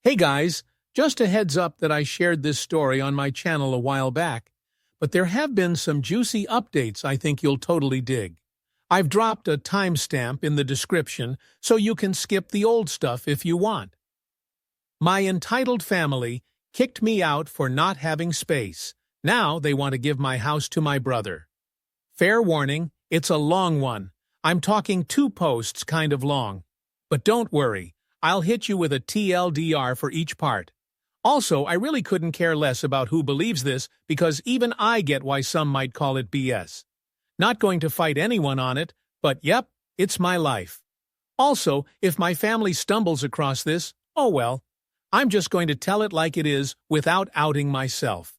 Hey guys, just a heads up that I shared this story on my channel a while back, but there have been some juicy updates I think you'll totally dig. I've dropped a timestamp in the description so you can skip the old stuff if you want. My entitled family kicked me out for not having space. Now they want to give my house to my brother. Fair warning, it's a long one. I'm talking 2 posts kind of long. But don't worry, I'll hit you with a TLDR for each part. Also, I really couldn't care less about who believes this because even I get why some might call it BS. Not going to fight anyone on it, but yep, it's my life. Also, if my family stumbles across this, oh well. I'm just going to tell it like it is without outing myself.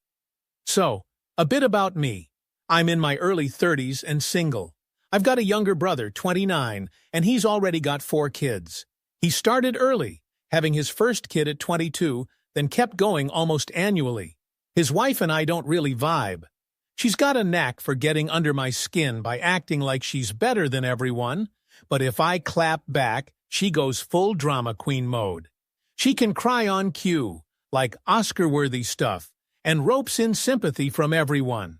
So, a bit about me. I'm in my early 30s and single. I've got a younger brother, 29, and he's already got 4 kids. He started early, having his first kid at 22, then kept going almost annually. His wife and I don't really vibe. She's got a knack for getting under my skin by acting like she's better than everyone, but if I clap back, she goes full drama queen mode. She can cry on cue, like Oscar-worthy stuff, and ropes in sympathy from everyone.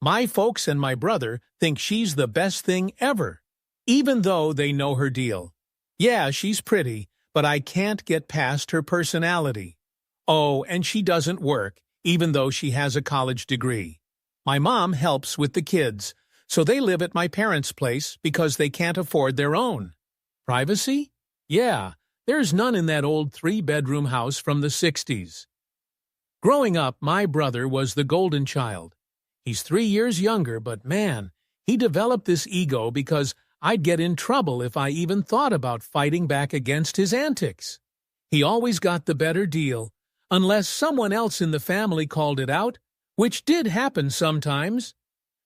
My folks and my brother think she's the best thing ever, even though they know her deal. Yeah, she's pretty, but I can't get past her personality. Oh, and she doesn't work, even though she has a college degree. My mom helps with the kids, so they live at my parents' place because they can't afford their own. Privacy? Yeah, there's none in that old 3-bedroom house from the 60s. Growing up, my brother was the golden child. He's 3 years younger, but man, he developed this ego because I'd get in trouble if I even thought about fighting back against his antics. He always got the better deal, unless someone else in the family called it out, which did happen sometimes.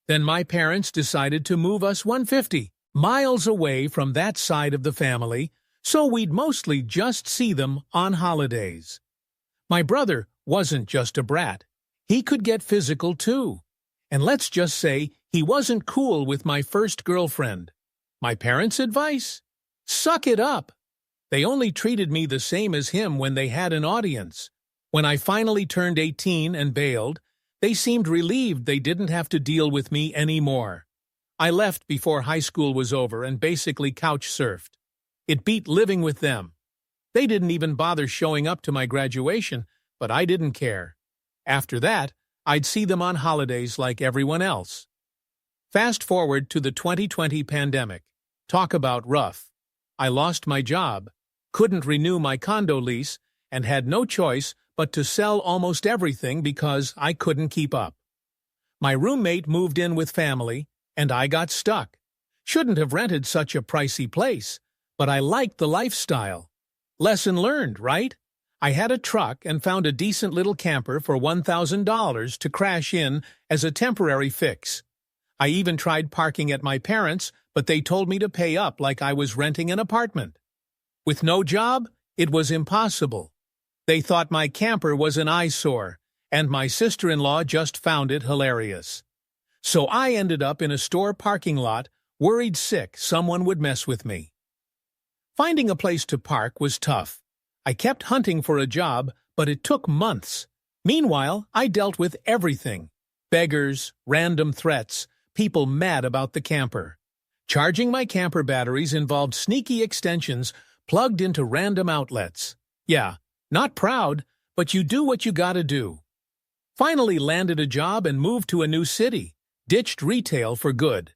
Then my parents decided to move us 150 miles away from that side of the family, so we'd mostly just see them on holidays. My brother wasn't just a brat. He could get physical too. And let's just say he wasn't cool with my first girlfriend. My parents' advice? Suck it up. They only treated me the same as him when they had an audience. When I finally turned 18 and bailed, they seemed relieved they didn't have to deal with me anymore. I left before high school was over and basically couch surfed. It beat living with them. They didn't even bother showing up to my graduation, but I didn't care. After that, I'd see them on holidays like everyone else. Fast forward to the 2020 pandemic. Talk about rough. I lost my job, couldn't renew my condo lease, and had no choice but to sell almost everything because I couldn't keep up. My roommate moved in with family, and I got stuck. Shouldn't have rented such a pricey place, but I liked the lifestyle. Lesson learned, right? I had a truck and found a decent little camper for $1,000 to crash in as a temporary fix. I even tried parking at my parents', but they told me to pay up like I was renting an apartment. With no job, it was impossible. They thought my camper was an eyesore, and my sister-in-law just found it hilarious. So I ended up in a store parking lot, worried sick someone would mess with me. Finding a place to park was tough. I kept hunting for a job, but it took months. Meanwhile, I dealt with everything. Beggars, random threats, people mad about the camper. Charging my camper batteries involved sneaky extensions plugged into random outlets. Yeah, not proud, but you do what you gotta do. Finally landed a job and moved to a new city. Ditched retail for good.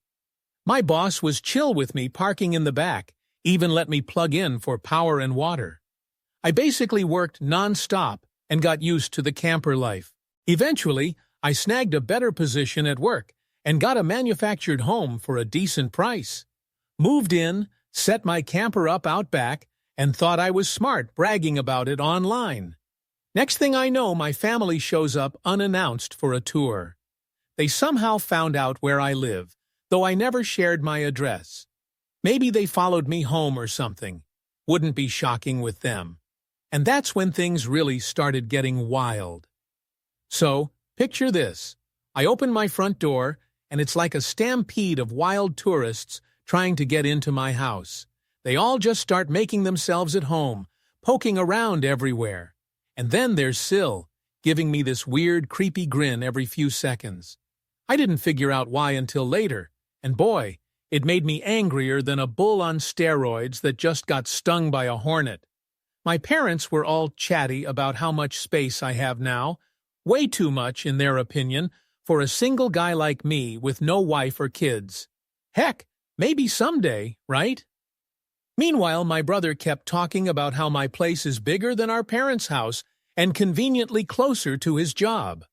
My boss was chill with me parking in the back, even let me plug in for power and water. I basically worked non-stop and got used to the camper life. Eventually, I snagged a better position at work and got a manufactured home for a decent price. Moved in, set my camper up out back, and thought I was smart bragging about it online. Next thing I know, my family shows up unannounced for a tour. They somehow found out where I live, though I never shared my address. Maybe they followed me home or something. Wouldn't be shocking with them. And that's when things really started getting wild. So, picture this. I open my front door, and it's like a stampede of wild tourists trying to get into my house. They all just start making themselves at home, poking around everywhere. And then there's Sil, giving me this weird, creepy grin every few seconds. I didn't figure out why until later, and boy, it made me angrier than a bull on steroids that just got stung by a hornet. My parents were all chatty about how much space I have now, way too much, in their opinion, for a single guy like me with no wife or kids. Heck, maybe someday, right? Meanwhile, my brother kept talking about how my place is bigger than our parents' house and conveniently closer to his job.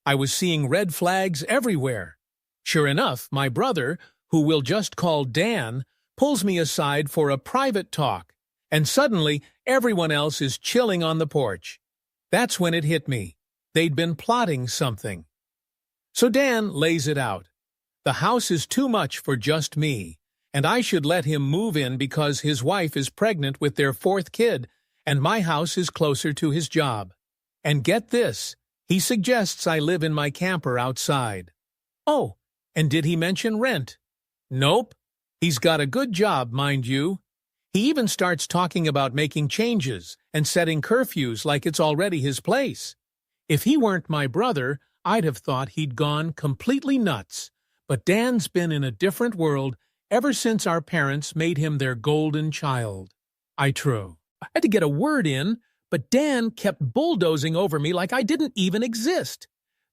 I was seeing red flags everywhere. Sure enough, my brother, who we'll just call Dan, pulls me aside for a private talk, and suddenly everyone else is chilling on the porch. That's when it hit me. They'd been plotting something. So Dan lays it out. The house is too much for just me, and I should let him move in because his wife is pregnant with their fourth kid, and my house is closer to his job. And get this, he suggests I live in my camper outside. Oh, and did he mention rent? Nope. He's got a good job, mind you. He even starts talking about making changes and setting curfews like it's already his place. If he weren't my brother, I'd have thought he'd gone completely nuts. But Dan's been in a different world ever since our parents made him their golden child. I had to get a word in, but Dan kept bulldozing over me like I didn't even exist.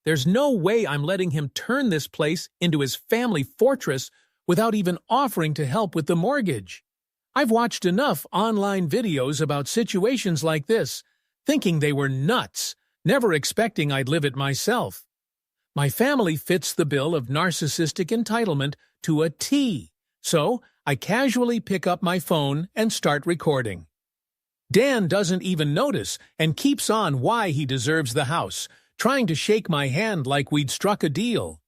There's no way I'm letting him turn this place into his family fortress without even offering to help with the mortgage. I've watched enough online videos about situations like this, thinking they were nuts, never expecting I'd live it myself. My family fits the bill of narcissistic entitlement to a T, so I casually pick up my phone and start recording. Dan doesn't even notice and keeps on why he deserves the house, trying to shake my hand like we'd struck a deal.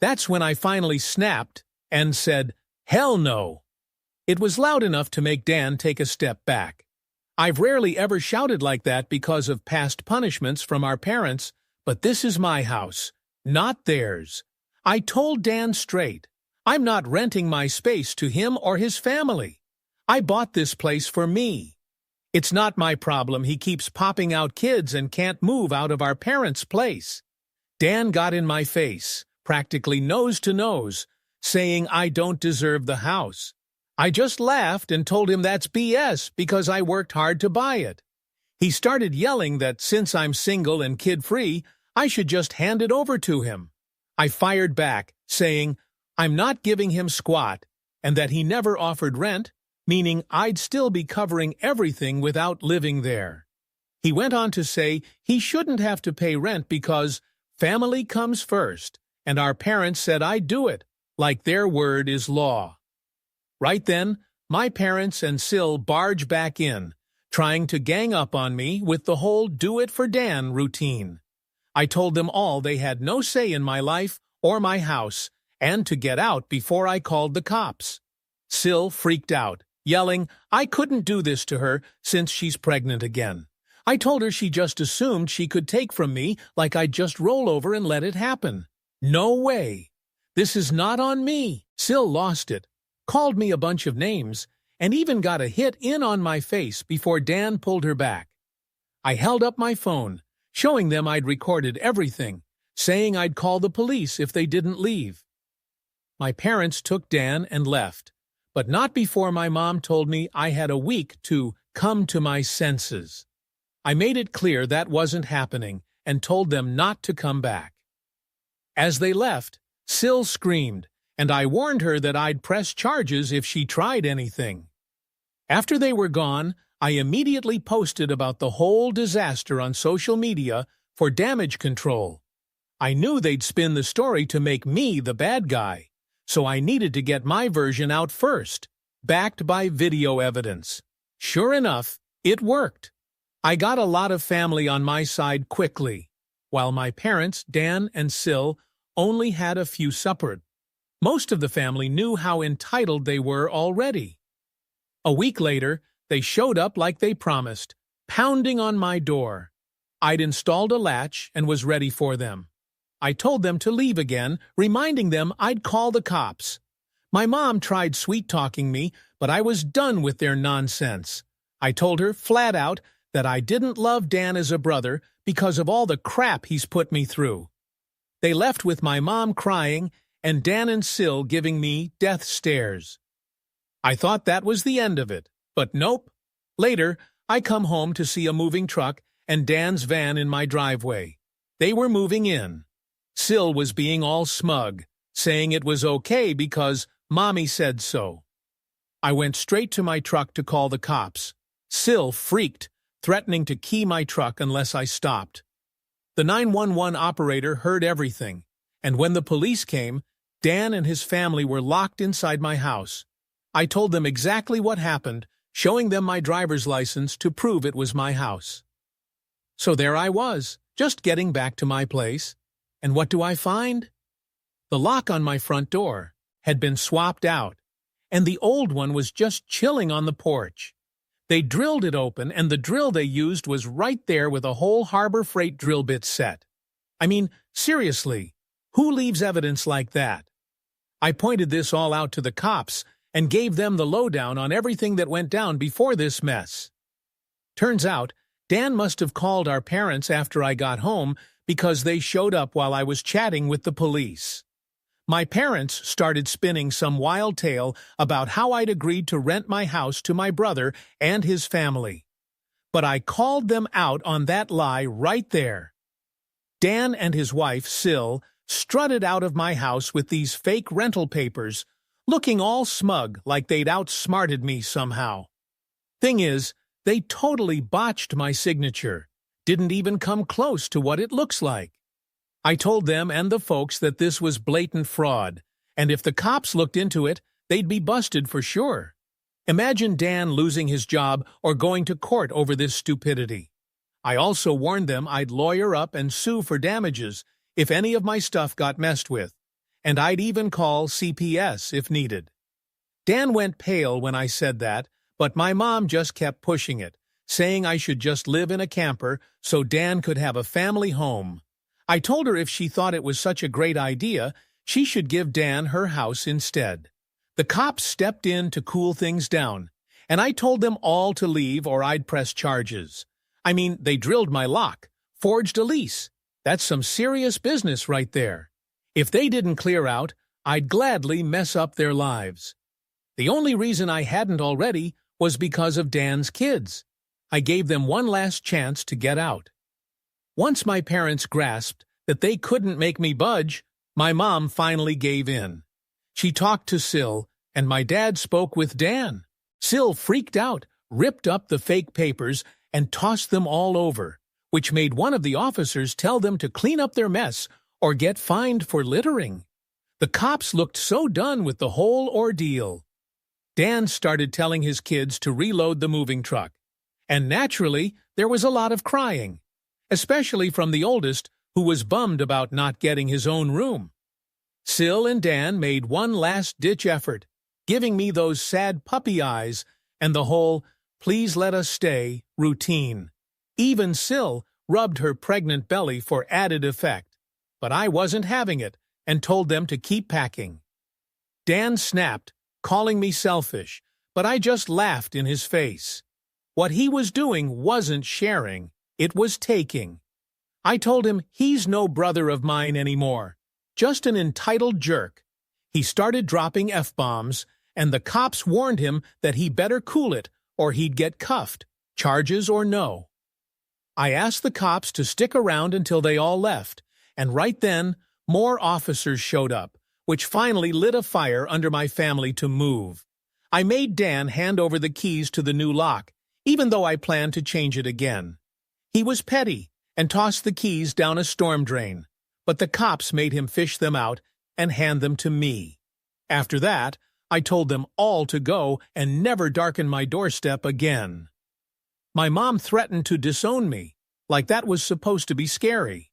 That's when I finally snapped and said, "Hell no." It was loud enough to make Dan take a step back. I've rarely ever shouted like that because of past punishments from our parents, but this is my house, not theirs. I told Dan straight, I'm not renting my space to him or his family. I bought this place for me. It's not my problem he keeps popping out kids and can't move out of our parents' place. Dan got in my face, practically nose to nose, saying I don't deserve the house. I just laughed and told him that's BS because I worked hard to buy it. He started yelling that since I'm single and kid-free, I should just hand it over to him. I fired back, saying I'm not giving him squat, and that he never offered rent, meaning I'd still be covering everything without living there. He went on to say he shouldn't have to pay rent because family comes first, and our parents said I'd do it, like their word is law. Right then, my parents and Sil barge back in, trying to gang up on me with the whole do-it-for-Dan routine. I told them all they had no say in my life or my house, and to get out before I called the cops. Sil freaked out, yelling I couldn't do this to her since she's pregnant again. I told her she just assumed she could take from me like I'd just roll over and let it happen. No way. This is not on me. Sil lost it, called me a bunch of names, and even got a hit in on my face before Dan pulled her back. I held up my phone, showing them I'd recorded everything, saying I'd call the police if they didn't leave. My parents took Dan and left, but not before my mom told me I had a week to come to my senses. I made it clear that wasn't happening and told them not to come back. As they left, Sil screamed, and I warned her that I'd press charges if she tried anything. After they were gone, I immediately posted about the whole disaster on social media for damage control. I knew they'd spin the story to make me the bad guy, so I needed to get my version out first, backed by video evidence. Sure enough, it worked. I got a lot of family on my side quickly, while my parents, Dan and Sil, only had a few separate. Most of the family knew how entitled they were already. A week later, they showed up like they promised, pounding on my door. I'd installed a latch and was ready for them. I told them to leave again, reminding them I'd call the cops. My mom tried sweet-talking me, but I was done with their nonsense. I told her flat out that I didn't love Dan as a brother because of all the crap he's put me through. They left with my mom crying and Dan and Sil giving me death stares. I thought that was the end of it, but nope. Later, I come home to see a moving truck and Dan's van in my driveway. They were moving in. Sil was being all smug, saying it was okay because Mommy said so. I went straight to my truck to call the cops. Sil freaked, threatening to key my truck unless I stopped. The 911 operator heard everything, and when the police came, Dan and his family were locked inside my house. I told them exactly what happened, showing them my driver's license to prove it was my house. So there I was, just getting back to my place. And what do I find? The lock on my front door had been swapped out, and the old one was just chilling on the porch. They drilled it open, and the drill they used was right there with a whole Harbor Freight drill bit set. I mean, seriously, who leaves evidence like that? I pointed this all out to the cops and gave them the lowdown on everything that went down before this mess. Turns out, Dan must have called our parents after I got home because they showed up while I was chatting with the police. My parents started spinning some wild tale about how I'd agreed to rent my house to my brother and his family. But I called them out on that lie right there. Dan and his wife, Sil, strutted out of my house with these fake rental papers, looking all smug like they'd outsmarted me somehow. Thing is, they totally botched my signature, didn't even come close to what it looks like. I told them and the folks that this was blatant fraud, and if the cops looked into it, they'd be busted for sure. Imagine Dan losing his job or going to court over this stupidity. I also warned them I'd lawyer up and sue for damages if any of my stuff got messed with, and I'd even call CPS if needed. Dan went pale when I said that, but my mom just kept pushing it, saying I should just live in a camper so Dan could have a family home. I told her if she thought it was such a great idea, she should give Dan her house instead. The cops stepped in to cool things down, and I told them all to leave or I'd press charges. I mean, they drilled my lock, forged a lease. That's some serious business right there. If they didn't clear out, I'd gladly mess up their lives. The only reason I hadn't already was because of Dan's kids. I gave them one last chance to get out. Once my parents grasped that they couldn't make me budge, my mom finally gave in. She talked to Sil, and my dad spoke with Dan. Sil freaked out, ripped up the fake papers, and tossed them all over, which made one of the officers tell them to clean up their mess or get fined for littering. The cops looked so done with the whole ordeal. Dan started telling his kids to reload the moving truck, and naturally, there was a lot of crying, especially from the oldest, who was bummed about not getting his own room. Sil and Dan made one last-ditch effort, giving me those sad puppy eyes and the whole "please let us stay" routine. Even Sil rubbed her pregnant belly for added effect, but I wasn't having it and told them to keep packing. Dan snapped, calling me selfish, but I just laughed in his face. What he was doing wasn't sharing, it was taking. I told him he's no brother of mine anymore, just an entitled jerk. He started dropping F-bombs, and the cops warned him that he better cool it or he'd get cuffed, charges or no. I asked the cops to stick around until they all left, and right then, more officers showed up, which finally lit a fire under my family to move. I made Dan hand over the keys to the new lock, even though I planned to change it again. He was petty and tossed the keys down a storm drain, but the cops made him fish them out and hand them to me. After that, I told them all to go and never darken my doorstep again. My mom threatened to disown me, like that was supposed to be scary.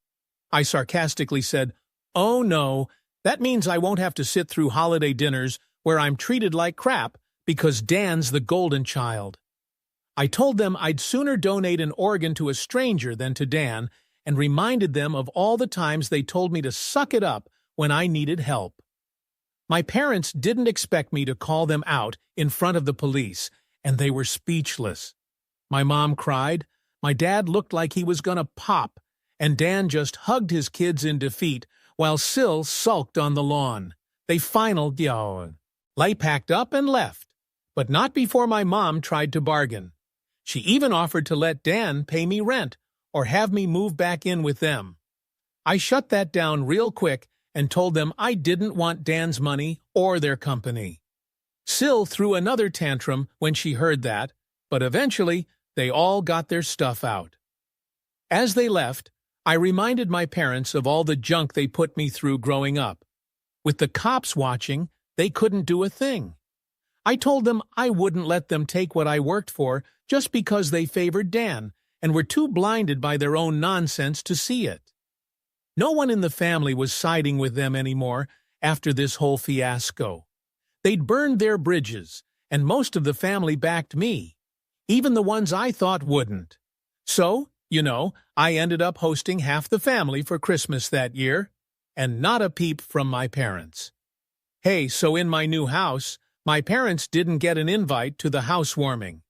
I sarcastically said, "Oh no, that means I won't have to sit through holiday dinners where I'm treated like crap because Dan's the golden child." I told them I'd sooner donate an organ to a stranger than to Dan, and reminded them of all the times they told me to suck it up when I needed help. My parents didn't expect me to call them out in front of the police, and they were speechless. my mom cried. My dad looked like he was gonna pop, and Dan just hugged his kids in defeat while Sil sulked on the lawn. They finally packed up and left, but not before my mom tried to bargain. She even offered to let Dan pay me rent or have me move back in with them. I shut that down real quick and told them I didn't want Dan's money or their company. Sil threw another tantrum when she heard that, but eventually they all got their stuff out. As they left, I reminded my parents of all the junk they put me through growing up. With the cops watching, they couldn't do a thing. I told them I wouldn't let them take what I worked for just because they favored Dan and were too blinded by their own nonsense to see it. No one in the family was siding with them anymore after this whole fiasco. They'd burned their bridges, and most of the family backed me, even the ones I thought wouldn't. So, I ended up hosting half the family for Christmas that year, and not a peep from my parents. Hey, so in my new house, my parents didn't get an invite to the housewarming.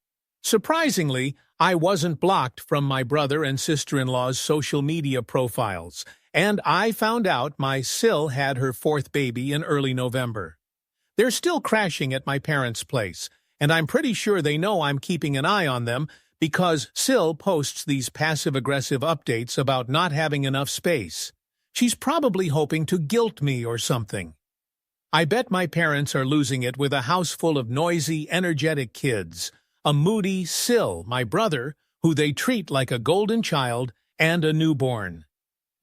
Surprisingly, I wasn't blocked from my brother and sister-in-law's social media profiles, and I found out my Sil had her fourth baby in early November. They're still crashing at my parents' place, and I'm pretty sure they know I'm keeping an eye on them because Sil posts these passive-aggressive updates about not having enough space. She's probably hoping to guilt me or something. I bet my parents are losing it with a house full of noisy, energetic kids, a moody Sil, my brother, who they treat like a golden child, and a newborn.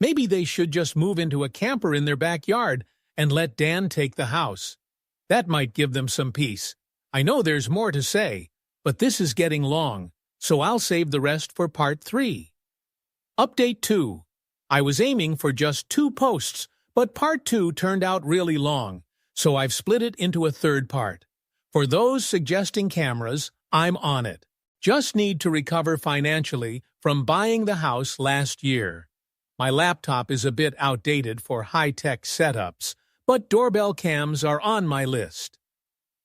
Maybe they should just move into a camper in their backyard and let Dan take the house. That might give them some peace. I know there's more to say, but this is getting long, so I'll save the rest for part 3. Update 2. I was aiming for just 2 posts, but part 2 turned out really long, so I've split it into a third part. For those suggesting cameras, I'm on it. Just need to recover financially from buying the house last year. My laptop is a bit outdated for high-tech setups, but doorbell cams are on my list.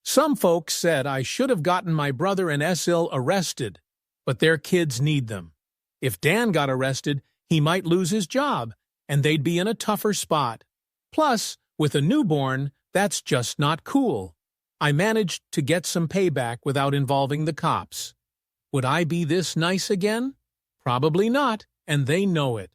Some folks said I should have gotten my brother and Sil arrested, but their kids need them. If Dan got arrested, he might lose his job, and they'd be in a tougher spot. Plus, with a newborn, that's just not cool. I managed to get some payback without involving the cops. Would I be this nice again? Probably not, and they know it.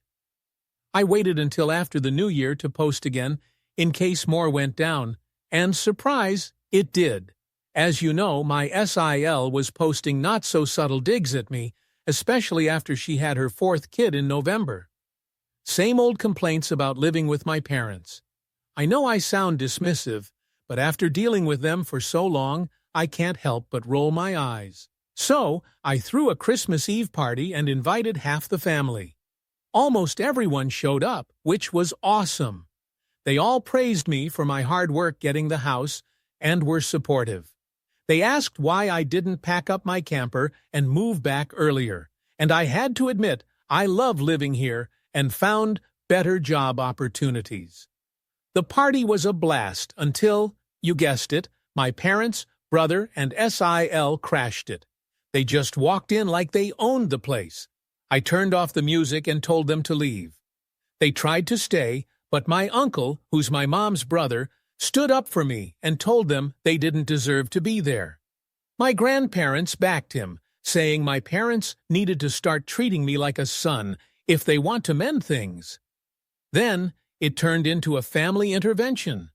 I waited until after the new year to post again, in case more went down, and surprise, it did. As you know, my SIL was posting not-so-subtle digs at me, especially after she had her 4th kid in November. Same old complaints about living with my parents. I know I sound dismissive, but after dealing with them for so long, I can't help but roll my eyes. So, I threw a Christmas Eve party and invited half the family. Almost everyone showed up, which was awesome. They all praised me for my hard work getting the house and were supportive. They asked why I didn't pack up my camper and move back earlier, and I had to admit I love living here and found better job opportunities. The party was a blast until, you guessed it, my parents, brother, and SIL crashed it. They just walked in like they owned the place. I turned off the music and told them to leave. They tried to stay, but my uncle, who's my mom's brother, stood up for me and told them they didn't deserve to be there. My grandparents backed him, saying my parents needed to start treating me like a son if they want to mend things. Then it turned into a family intervention.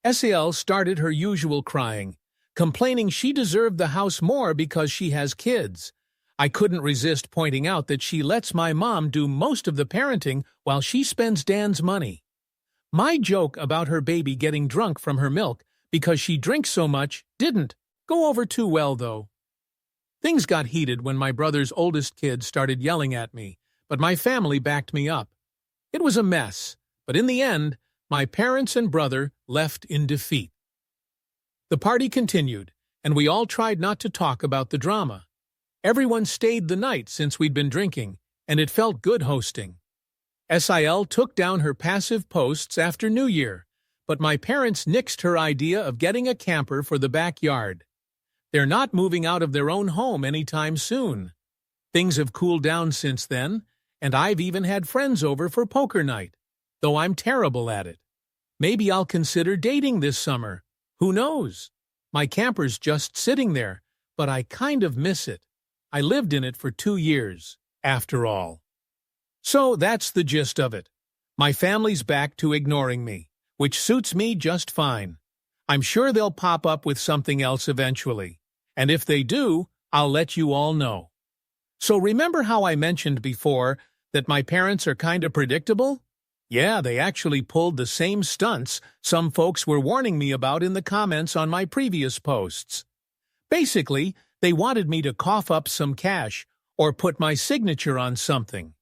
SEL started her usual crying, complaining she deserved the house more because she has kids. I couldn't resist pointing out that she lets my mom do most of the parenting while she spends Dan's money. My joke about her baby getting drunk from her milk because she drinks so much didn't go over too well, though. Things got heated when my brother's oldest kid started yelling at me, but my family backed me up. It was a mess, but in the end, my parents and brother left in defeat. The party continued, and we all tried not to talk about the drama. Everyone stayed the night since we'd been drinking, and it felt good hosting. SIL took down her passive posts after New Year, but my parents nixed her idea of getting a camper for the backyard. They're not moving out of their own home anytime soon. Things have cooled down since then, and I've even had friends over for poker night, though I'm terrible at it. Maybe I'll consider dating this summer. Who knows? My camper's just sitting there, but I kind of miss it. I lived in it for 2 years, after all. So that's the gist of it. My family's back to ignoring me, which suits me just fine. I'm sure they'll pop up with something else eventually, and if they do, I'll let you all know. So remember how I mentioned before that my parents are kind of predictable? Yeah, they actually pulled the same stunts some folks were warning me about in the comments on my previous posts. Basically, they wanted me to cough up some cash or put my signature on something.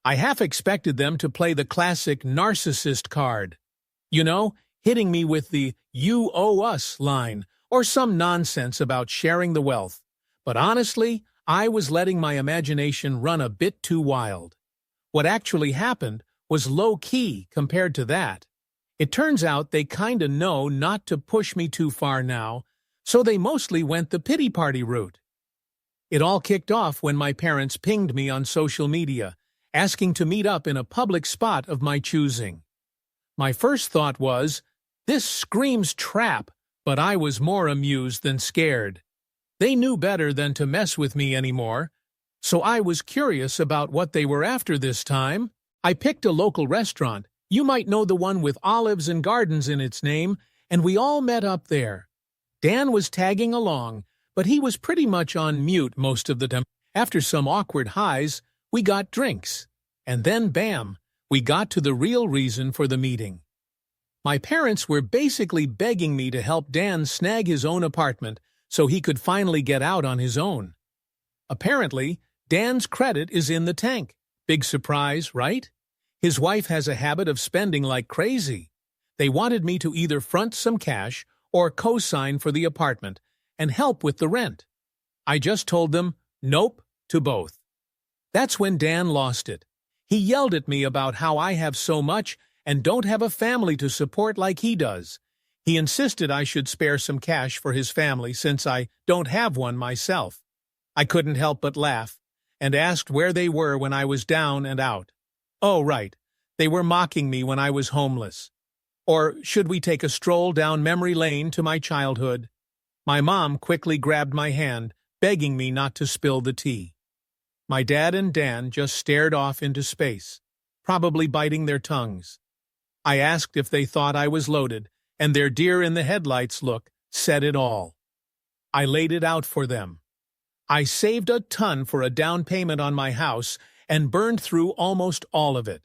I half expected them to play the classic narcissist card. You know, hitting me with the "you owe us" line or some nonsense about sharing the wealth. But honestly, I was letting my imagination run a bit too wild. What actually happened was low-key compared to that. It turns out they kinda know not to push me too far now, so they mostly went the pity party route. It all kicked off when my parents pinged me on social media, asking to meet up in a public spot of my choosing. My first thought was, this screams trap, but I was more amused than scared. They knew better than to mess with me anymore, so I was curious about what they were after this time. I picked a local restaurant, you might know the one with olives and gardens in its name, and we all met up there. Dan was tagging along, but he was pretty much on mute most of the time. After some awkward highs, we got drinks, and then bam, we got to the real reason for the meeting. My parents were basically begging me to help Dan snag his own apartment so he could finally get out on his own. Apparently, Dan's credit is in the tank. Big surprise, right? His wife has a habit of spending like crazy. They wanted me to either front some cash or co-sign for the apartment and help with the rent. I just told them, nope, to both. That's when Dan lost it. He yelled at me about how I have so much and don't have a family to support like he does. He insisted I should spare some cash for his family since I don't have one myself. I couldn't help but laugh and asked where they were when I was down and out. Oh, right, they were mocking me when I was homeless. Or should we take a stroll down memory lane to my childhood? My mom quickly grabbed my hand, begging me not to spill the tea. My dad and Dan just stared off into space, probably biting their tongues. I asked if they thought I was loaded, and their deer-in-the-headlights look said it all. I laid it out for them. I saved a ton for a down payment on my house and burned through almost all of it.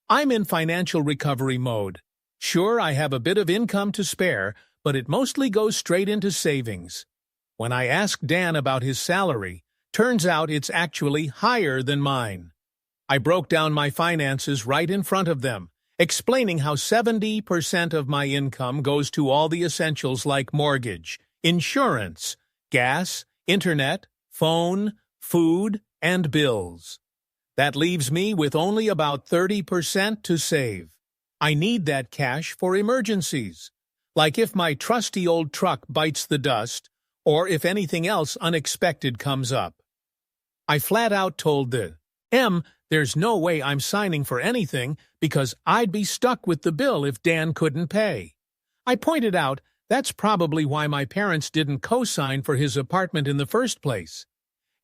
I'm in financial recovery mode. Sure, I have a bit of income to spare, but it mostly goes straight into savings. When I asked Dan about his salary, turns out it's actually higher than mine. I broke down my finances right in front of them, explaining how 70% of my income goes to all the essentials like mortgage, insurance, gas, internet, phone, food, and bills. That leaves me with only about 30% to save. I need that cash for emergencies, like if my trusty old truck bites the dust, or if anything else unexpected comes up. I flat out told there's no way I'm signing for anything because I'd be stuck with the bill if Dan couldn't pay. I pointed out that's probably why my parents didn't co-sign for his apartment in the first place.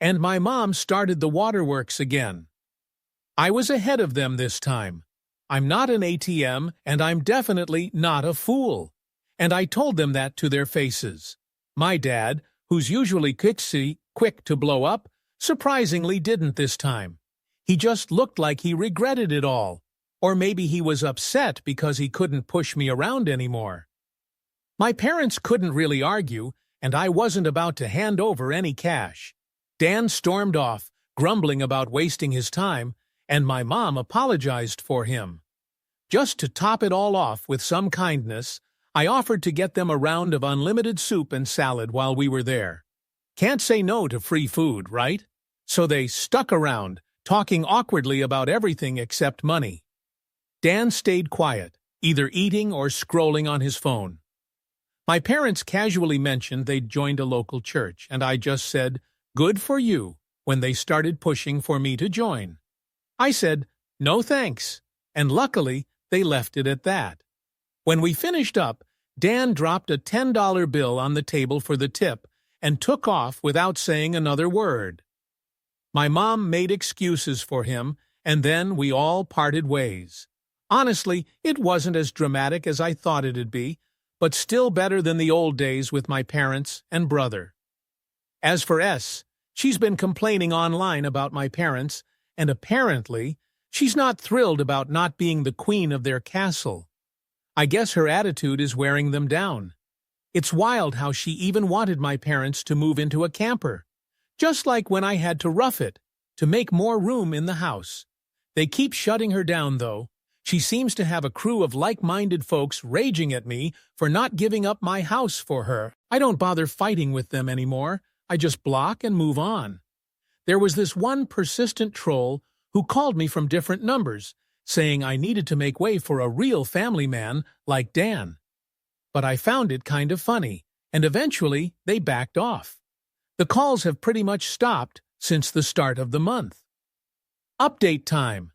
And my mom started the waterworks again. I was ahead of them this time. I'm not an ATM, and I'm definitely not a fool. And I told them that to their faces. My dad, who's usually quick to blow up, surprisingly didn't this time. He just looked like he regretted it all. Or maybe he was upset because he couldn't push me around anymore. My parents couldn't really argue, and I wasn't about to hand over any cash. Dan stormed off, grumbling about wasting his time, and my mom apologized for him. Just to top it all off with some kindness, I offered to get them a round of unlimited soup and salad while we were there. Can't say no to free food, right? So they stuck around, talking awkwardly about everything except money. Dan stayed quiet, either eating or scrolling on his phone. My parents casually mentioned they'd joined a local church, and I just said, "Good for you," when they started pushing for me to join. I said, "No thanks," and luckily they left it at that. When we finished up, Dan dropped a $10 bill on the table for the tip and took off without saying another word. My mom made excuses for him, and then we all parted ways. Honestly, it wasn't as dramatic as I thought it'd be, but still better than the old days with my parents and brother. As for S, she's been complaining online about my parents, and apparently, she's not thrilled about not being the queen of their castle. I guess her attitude is wearing them down. It's wild how she even wanted my parents to move into a camper, just like when I had to rough it, to make more room in the house. They keep shutting her down, though. She seems to have a crew of like-minded folks raging at me for not giving up my house for her. I don't bother fighting with them anymore. I just block and move on. There was this one persistent troll who called me from different numbers, saying I needed to make way for a real family man like Dan. But I found it kind of funny, and eventually they backed off. The calls have pretty much stopped since the start of the month. Update time.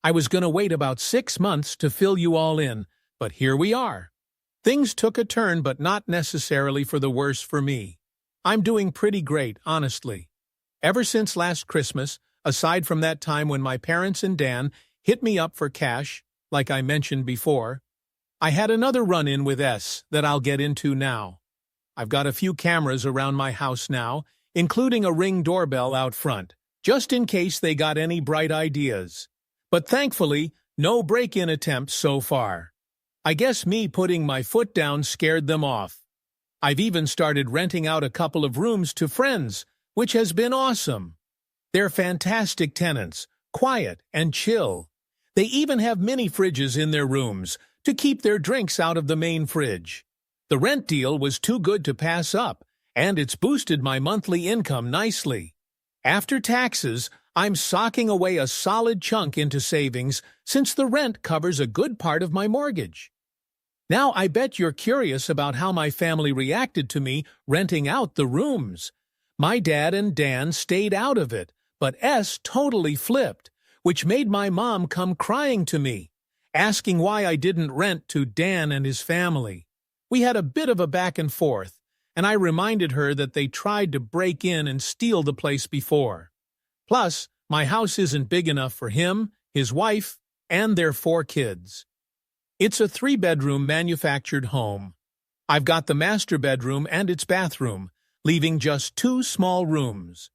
I was going to wait about 6 months to fill you all in, but here we are. Things took a turn, but not necessarily for the worse for me. I'm doing pretty great, honestly. Ever since last Christmas, aside from that time when my parents and Dan hit me up for cash, like I mentioned before, I had another run-in with S that I'll get into now. I've got a few cameras around my house now, including a Ring doorbell out front, just in case they got any bright ideas. But thankfully, no break-in attempts so far. I guess me putting my foot down scared them off. I've even started renting out a couple of rooms to friends, which has been awesome. They're fantastic tenants, quiet and chill. They even have mini fridges in their rooms to keep their drinks out of the main fridge. The rent deal was too good to pass up, and it's boosted my monthly income nicely. After taxes, I'm socking away a solid chunk into savings since the rent covers a good part of my mortgage. Now I bet you're curious about how my family reacted to me renting out the rooms. My dad and Dan stayed out of it, but S totally flipped, which made my mom come crying to me, asking why I didn't rent to Dan and his family. We had a bit of a back and forth, and I reminded her that they tried to break in and steal the place before. Plus, my house isn't big enough for him, his wife, and their 4 kids. It's a 3-bedroom manufactured home. I've got the master bedroom and its bathroom, leaving just 2 small rooms.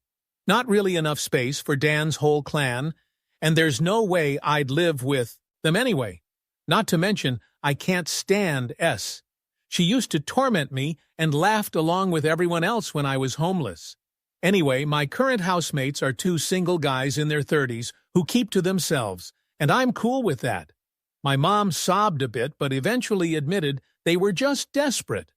Not really enough space for Dan's whole clan, and there's no way I'd live with them anyway. Not to mention, I can't stand S. She used to torment me and laughed along with everyone else when I was homeless. Anyway, my current housemates are 2 single guys in their 30s who keep to themselves, and I'm cool with that. My mom sobbed a bit but eventually admitted they were just desperate.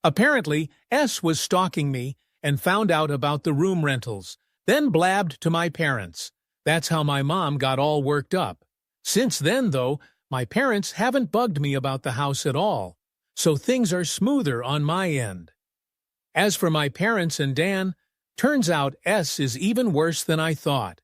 Apparently, S was stalking me and found out about the room rentals, then blabbed to my parents. That's how my mom got all worked up. Since then, though, my parents haven't bugged me about the house at all, so things are smoother on my end. As for my parents and Dan, turns out S is even worse than I thought.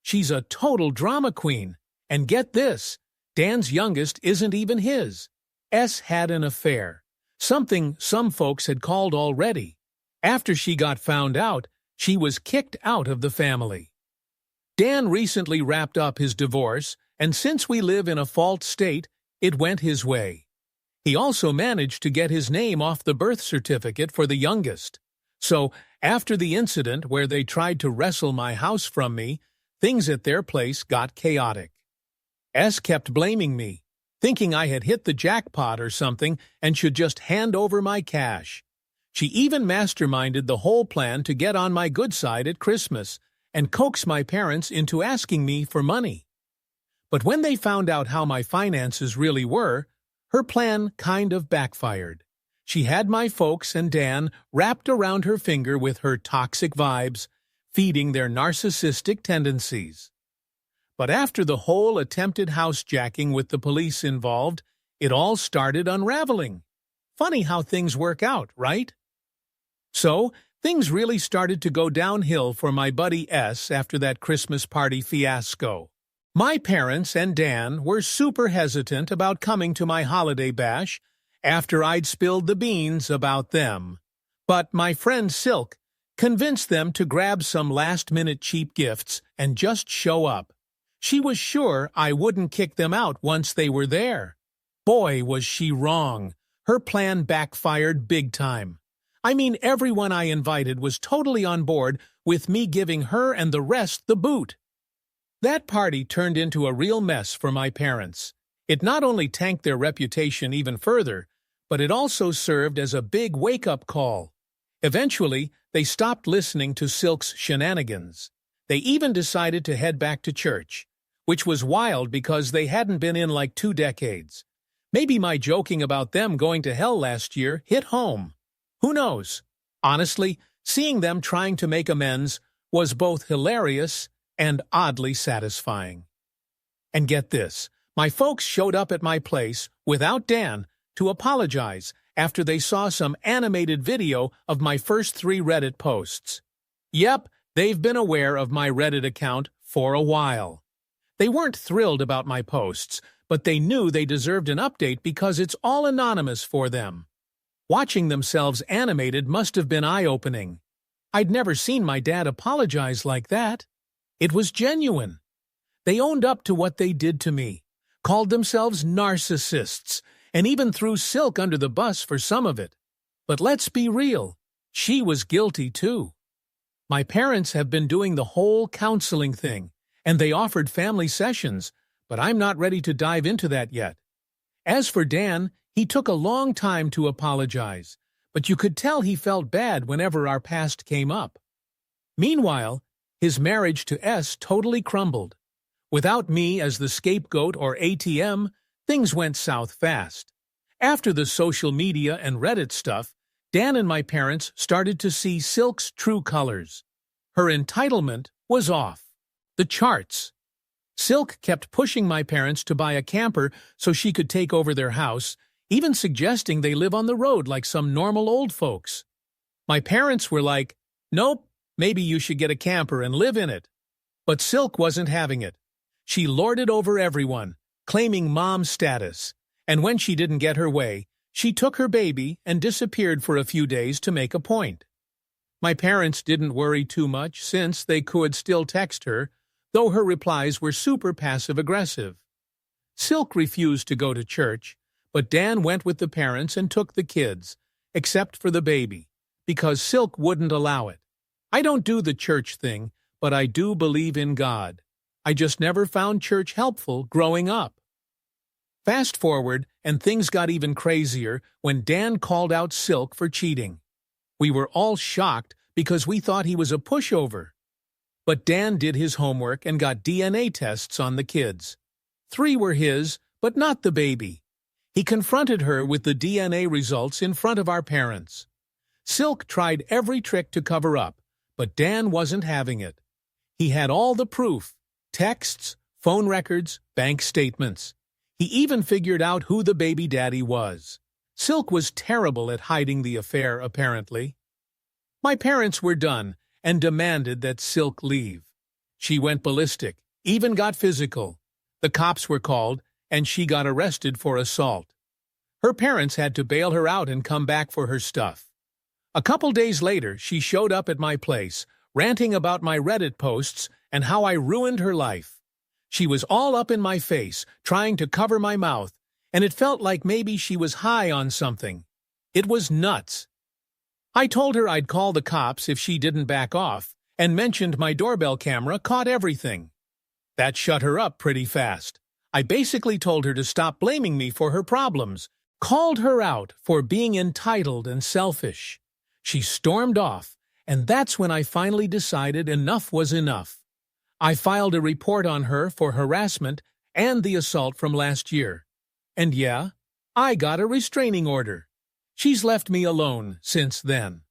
She's a total drama queen, and get this, Dan's youngest isn't even his. S had an affair, something some folks had called already. After she got found out, she was kicked out of the family. Dan recently wrapped up his divorce, and since we live in a fault state, it went his way. He also managed to get his name off the birth certificate for the youngest. So, after the incident where they tried to wrestle my house from me, things at their place got chaotic. S kept blaming me, thinking I had hit the jackpot or something and should just hand over my cash. She even masterminded the whole plan to get on my good side at Christmas and coax my parents into asking me for money. But when they found out how my finances really were, her plan kind of backfired. She had my folks and Dan wrapped around her finger with her toxic vibes, feeding their narcissistic tendencies. But after the whole attempted housejacking with the police involved, it all started unraveling. Funny how things work out, right? So, Things really started to go downhill for my buddy S after that Christmas party fiasco. My parents and Dan were super hesitant about coming to my holiday bash after I'd spilled the beans about them. But my friend Silk convinced them to grab some last-minute cheap gifts and just show up. She was sure I wouldn't kick them out once they were there. Boy, was she wrong. Her plan backfired big time. I mean, everyone I invited was totally on board with me giving her and the rest the boot. That party turned into a real mess for my parents. It not only tanked their reputation even further, but it also served as a big wake-up call. Eventually, they stopped listening to Silk's shenanigans. They even decided to head back to church, which was wild because they hadn't been in like 2 decades. Maybe my joking about them going to hell last year hit home. Who knows? Honestly, seeing them trying to make amends was both hilarious and oddly satisfying. And get this, my folks showed up at my place without Dan to apologize after they saw some animated video of my first 3 Reddit posts. Yep, they've been aware of my Reddit account for a while. They weren't thrilled about my posts, but they knew they deserved an update because it's all anonymous for them. Watching themselves animated must have been eye-opening. I'd never seen my dad apologize like that. It was genuine. They owned up to what they did to me, called themselves narcissists, and even threw Silk under the bus for some of it. But let's be real, she was guilty too. My parents have been doing the whole counseling thing, and they offered family sessions, but I'm not ready to dive into that yet. As for Dan, he took a long time to apologize, but you could tell he felt bad whenever our past came up. Meanwhile, his marriage to S totally crumbled. Without me as the scapegoat or ATM, things went south fast. After the social media and Reddit stuff, Dan and my parents started to see Silk's true colors. Her entitlement was off the charts. Silk kept pushing my parents to buy a camper so she could take over their house, even suggesting they live on the road like some normal old folks. My parents were like, "Nope, maybe you should get a camper and live in it." But Silk wasn't having it. She lorded over everyone, claiming mom status, and when she didn't get her way, she took her baby and disappeared for a few days to make a point. My parents didn't worry too much since they could still text her, though her replies were super passive-aggressive. Silk refused to go to church, but Dan went with the parents and took the kids, except for the baby, because Silk wouldn't allow it. I don't do the church thing, but I do believe in God. I just never found church helpful growing up. Fast forward, and things got even crazier when Dan called out Silk for cheating. We were all shocked because we thought he was a pushover. But Dan did his homework and got DNA tests on the kids. 3 were his, but not the baby. He confronted her with the DNA results in front of our parents. Silk tried every trick to cover up, but Dan wasn't having it. He had all the proof: texts, phone records, bank statements. He even figured out who the baby daddy was. Silk was terrible at hiding the affair, apparently. My parents were done and demanded that Silk leave. She went ballistic, even got physical. The cops were called, and she got arrested for assault. Her parents had to bail her out and come back for her stuff. A couple days later, she showed up at my place, ranting about my Reddit posts and how I ruined her life. She was all up in my face, trying to cover my mouth, and it felt like maybe she was high on something. It was nuts. I told her I'd call the cops if she didn't back off, and mentioned my doorbell camera caught everything. That shut her up pretty fast. I basically told her to stop blaming me for her problems, called her out for being entitled and selfish. She stormed off, and that's when I finally decided enough was enough. I filed a report on her for harassment and the assault from last year. And yeah, I got a restraining order. She's left me alone since then.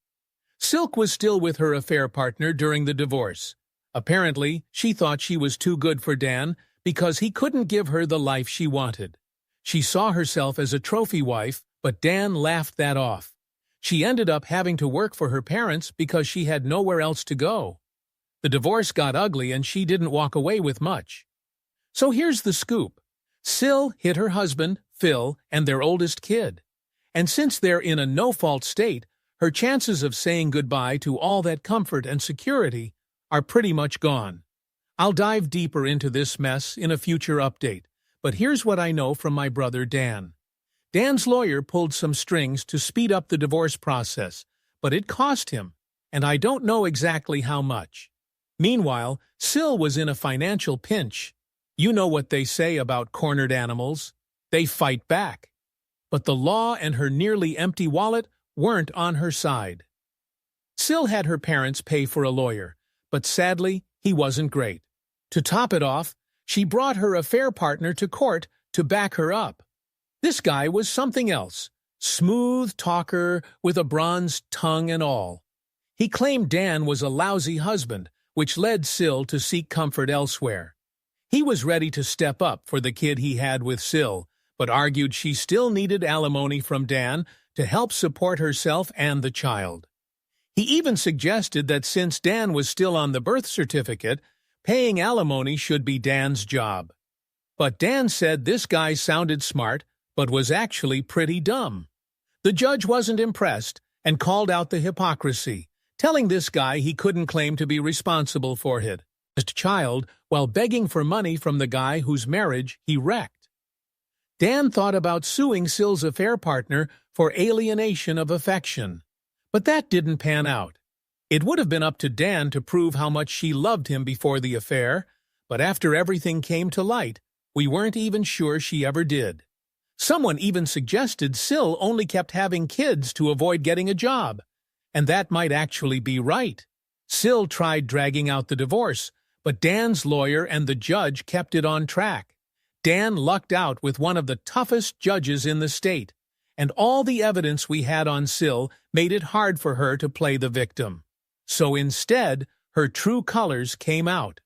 Silk was still with her affair partner during the divorce. Apparently, she thought she was too good for Dan because he couldn't give her the life she wanted. She saw herself as a trophy wife, but Dan laughed that off. She ended up having to work for her parents because she had nowhere else to go. The divorce got ugly and she didn't walk away with much. So here's the scoop. Sil hit her husband, Phil, and their oldest kid. And since they're in a no-fault state, her chances of saying goodbye to all that comfort and security are pretty much gone. I'll dive deeper into this mess in a future update, but here's what I know from my brother Dan. Dan's lawyer pulled some strings to speed up the divorce process, but it cost him, and I don't know exactly how much. Meanwhile, Sil was in a financial pinch. You know what they say about cornered animals. They fight back. But the law and her nearly empty wallet weren't on her side. Sil had her parents pay for a lawyer, but sadly, he wasn't great. To top it off, she brought her affair partner to court to back her up. This guy was something else, smooth talker with a bronzed tongue and all. He claimed Dan was a lousy husband, which led Sil to seek comfort elsewhere. He was ready to step up for the kid he had with Sil, but argued she still needed alimony from Dan to help support herself and the child. He even suggested that since Dan was still on the birth certificate, paying alimony should be Dan's job. But Dan said this guy sounded smart, but was actually pretty dumb. The judge wasn't impressed and called out the hypocrisy, telling this guy he couldn't claim to be responsible for his child while begging for money from the guy whose marriage he wrecked. Dan thought about suing Sil's affair partner for alienation of affection, but that didn't pan out. It would have been up to Dan to prove how much she loved him before the affair, but after everything came to light, we weren't even sure she ever did. Someone even suggested Sil only kept having kids to avoid getting a job, and that might actually be right. Sil tried dragging out the divorce, but Dan's lawyer and the judge kept it on track. Dan lucked out with one of the toughest judges in the state, and all the evidence we had on Sil made it hard for her to play the victim. So instead, her true colors came out.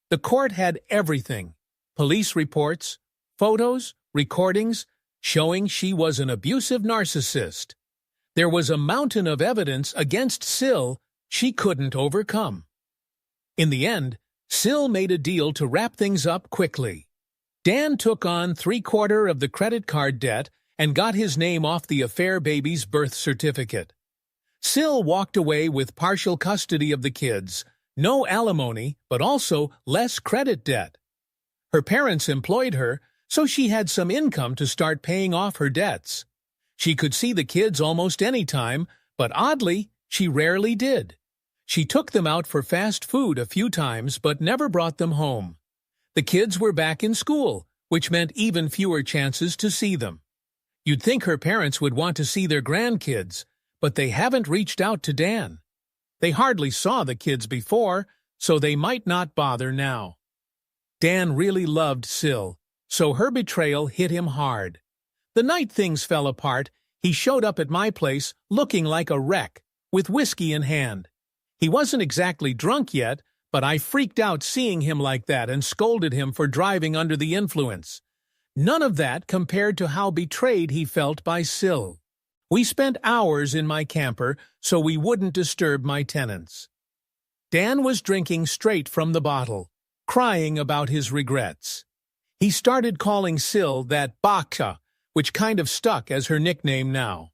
The court had everything: police reports, photos, recordings, showing she was an abusive narcissist. There was a mountain of evidence against Sil she couldn't overcome. In the end, Sil made a deal to wrap things up quickly. Dan took on 3/4 of the credit card debt and got his name off the affair baby's birth certificate. Sil walked away with partial custody of the kids, no alimony, but also less credit debt. Her parents employed her, so she had some income to start paying off her debts. She could see the kids almost any time, but oddly, she rarely did. She took them out for fast food a few times, but never brought them home. The kids were back in school, which meant even fewer chances to see them. You'd think her parents would want to see their grandkids, but they haven't reached out to Dan. They hardly saw the kids before, so they might not bother now. Dan really loved Sil, so her betrayal hit him hard. The night things fell apart, he showed up at my place looking like a wreck, with whiskey in hand. He wasn't exactly drunk yet, but I freaked out seeing him like that and scolded him for driving under the influence. None of that compared to how betrayed he felt by Sil. We spent hours in my camper so we wouldn't disturb my tenants. Dan was drinking straight from the bottle, crying about his regrets. He started calling Sil that Baka, which kind of stuck as her nickname now.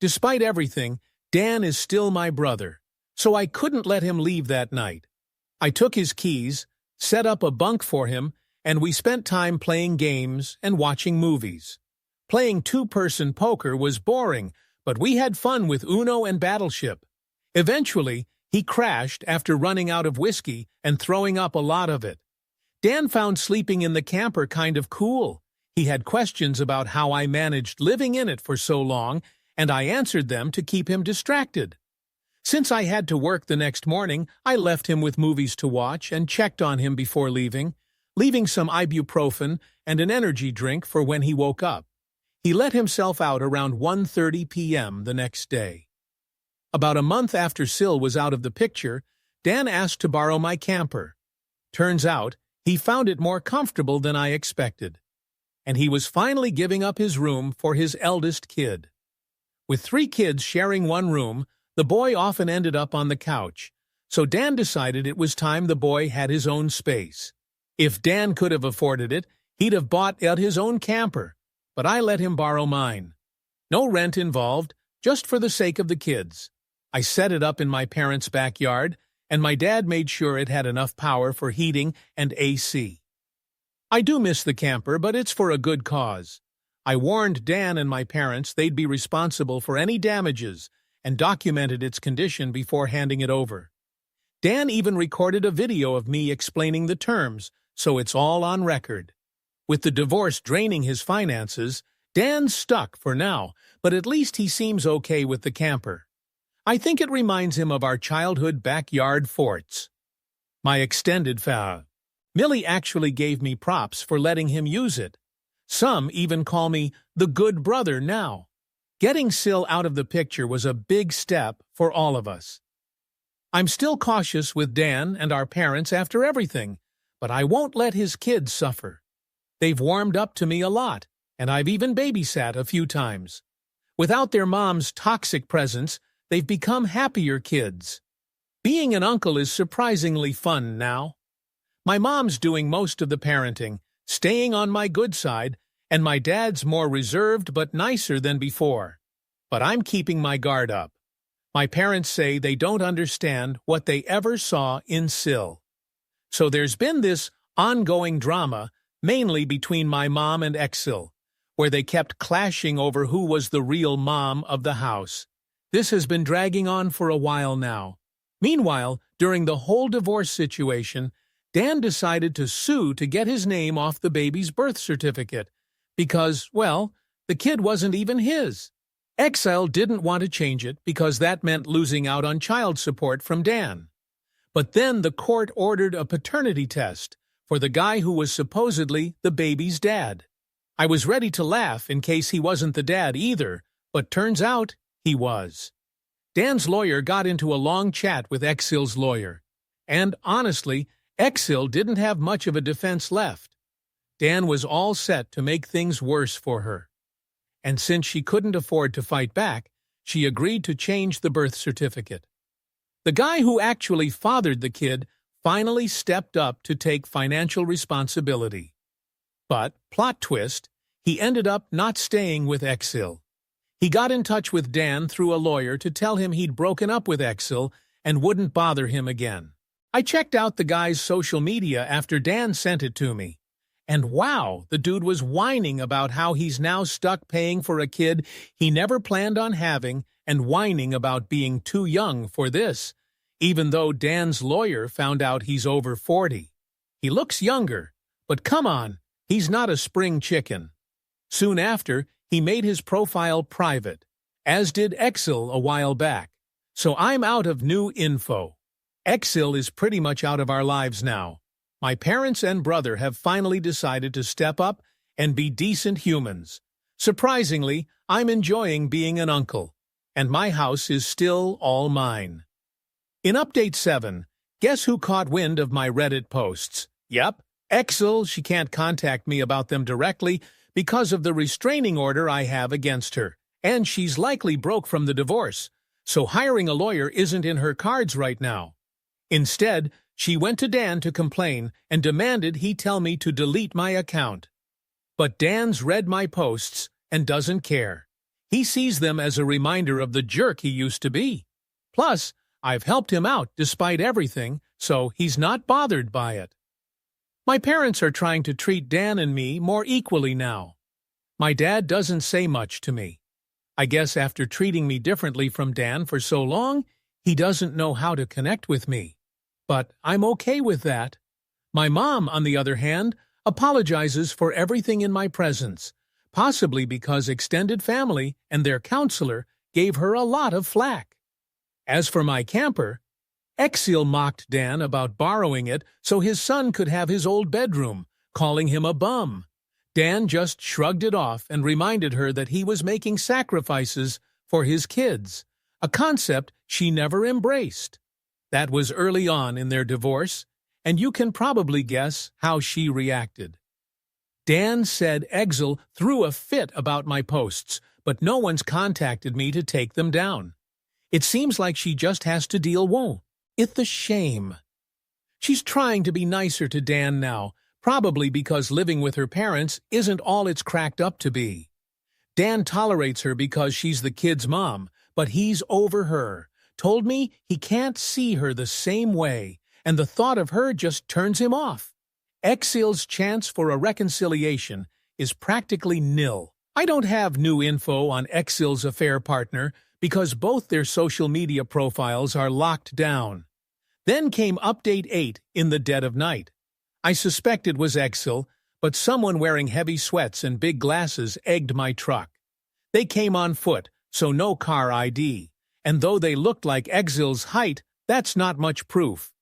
Despite everything, Dan is still my brother, so I couldn't let him leave that night. I took his keys, set up a bunk for him, and we spent time playing games and watching movies. Playing two-person poker was boring, but we had fun with Uno and Battleship. Eventually, he crashed after running out of whiskey and throwing up a lot of it. Dan found sleeping in the camper kind of cool. He had questions about how I managed living in it for so long, and I answered them to keep him distracted. Since I had to work the next morning, I left him with movies to watch and checked on him before leaving some ibuprofen and an energy drink for when he woke up. He let himself out around 1:30 p.m. the next day. About a month after Sil was out of the picture, Dan asked to borrow my camper. Turns out, he found it more comfortable than I expected, and he was finally giving up his room for his eldest kid. With 3 kids sharing one room, the boy often ended up on the couch, so Dan decided it was time the boy had his own space. If Dan could have afforded it, he'd have bought out his own camper, but I let him borrow mine. No rent involved, just for the sake of the kids. I set it up in my parents' backyard, and my dad made sure it had enough power for heating and AC. I do miss the camper, but it's for a good cause. I warned Dan and my parents they'd be responsible for any damages and documented its condition before handing it over. Dan even recorded a video of me explaining the terms, so it's all on record. With the divorce draining his finances, Dan's stuck for now, but at least he seems okay with the camper. I think it reminds him of our childhood backyard forts. My extended family. Millie actually gave me props for letting him use it. Some even call me the good brother now. Getting Sil out of the picture was a big step for all of us. I'm still cautious with Dan and our parents after everything, but I won't let his kids suffer. They've warmed up to me a lot, and I've even babysat a few times. Without their mom's toxic presence, they've become happier kids. Being an uncle is surprisingly fun now. My mom's doing most of the parenting, staying on my good side, and my dad's more reserved but nicer than before. But I'm keeping my guard up. My parents say they don't understand what they ever saw in Sil. So there's been this ongoing drama, mainly between my mom and Exil, where they kept clashing over who was the real mom of the house. This has been dragging on for a while now. Meanwhile, during the whole divorce situation, Dan decided to sue to get his name off the baby's birth certificate because, well, the kid wasn't even his. Exile didn't want to change it because that meant losing out on child support from Dan. But then the court ordered a paternity test for the guy who was supposedly the baby's dad. I was ready to laugh in case he wasn't the dad either, but turns out he was. Dan's lawyer got into a long chat with Exil's lawyer, and honestly, Exil didn't have much of a defense left. Dan was all set to make things worse for her. And since she couldn't afford to fight back, she agreed to change the birth certificate. The guy who actually fathered the kid finally stepped up to take financial responsibility. But, plot twist, he ended up not staying with Exil. He got in touch with Dan through a lawyer to tell him he'd broken up with Exil and wouldn't bother him again. I checked out the guy's social media after Dan sent it to me. And wow, the dude was whining about how he's now stuck paying for a kid he never planned on having and whining about being too young for this, even though Dan's lawyer found out he's over 40. He looks younger, but come on, he's not a spring chicken. Soon after, he made his profile private, as did Exil a while back. So I'm out of new info. Exil is pretty much out of our lives now. My parents and brother have finally decided to step up and be decent humans. Surprisingly, I'm enjoying being an uncle, and my house is still all mine. In Update 7, guess who caught wind of my Reddit posts? Yep, Exil. She can't contact me about them directly because of the restraining order I have against her, and she's likely broke from the divorce, so hiring a lawyer isn't in her cards right now. Instead, she went to Dan to complain and demanded he tell me to delete my account. But Dan's read my posts and doesn't care. He sees them as a reminder of the jerk he used to be. Plus, I've helped him out despite everything, so he's not bothered by it. My parents are trying to treat Dan and me more equally now. My dad doesn't say much to me. I guess after treating me differently from Dan for so long, he doesn't know how to connect with me. But I'm okay with that. My mom, on the other hand, apologizes for everything in my presence, possibly because extended family and their counselor gave her a lot of flack. As for my camper, Exil mocked Dan about borrowing it so his son could have his old bedroom, calling him a bum. Dan just shrugged it off and reminded her that he was making sacrifices for his kids, a concept she never embraced. That was early on in their divorce, and you can probably guess how she reacted. Dan said Exil threw a fit about my posts, but no one's contacted me to take them down. It seems like she just has to deal with the shame. She's trying to be nicer to Dan now, probably because living with her parents isn't all it's cracked up to be. Dan tolerates her because she's the kid's mom, but he's over her. Told me he can't see her the same way, and the thought of her just turns him off. Exil's chance for a reconciliation is practically nil. I don't have new info on Exil's affair partner because both their social media profiles are locked down. Then came Update 8 in the dead of night. I suspect it was Exil, but someone wearing heavy sweats and big glasses egged my truck. They came on foot, so no car ID, and though they looked like Exil's height, that's not much proof.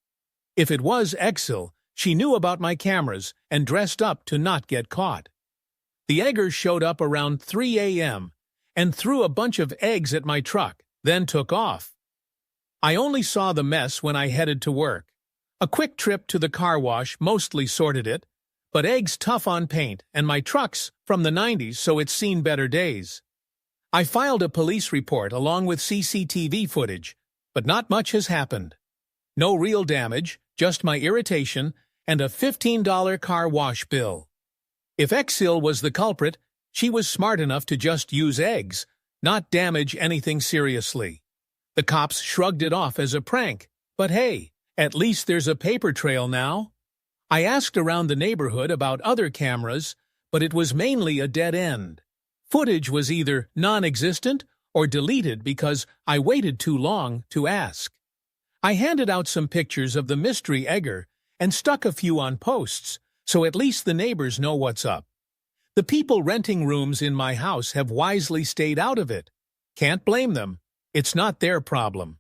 If it was Exil, she knew about my cameras and dressed up to not get caught. The eggers showed up around 3 a.m. and threw a bunch of eggs at my truck, then took off. I only saw the mess when I headed to work. A quick trip to the car wash mostly sorted it, but eggs tough on paint and my truck's from the 90s, so it's seen better days. I filed a police report along with CCTV footage, but not much has happened. No real damage, just my irritation and a $15 car wash bill. If Exil was the culprit, she was smart enough to just use eggs, not damage anything seriously. The cops shrugged it off as a prank, but hey, at least there's a paper trail now. I asked around the neighborhood about other cameras, but it was mainly a dead end. Footage was either non-existent or deleted because I waited too long to ask. I handed out some pictures of the mystery egger and stuck a few on posts, so at least the neighbors know what's up. The people renting rooms in my house have wisely stayed out of it. Can't blame them. It's not their problem.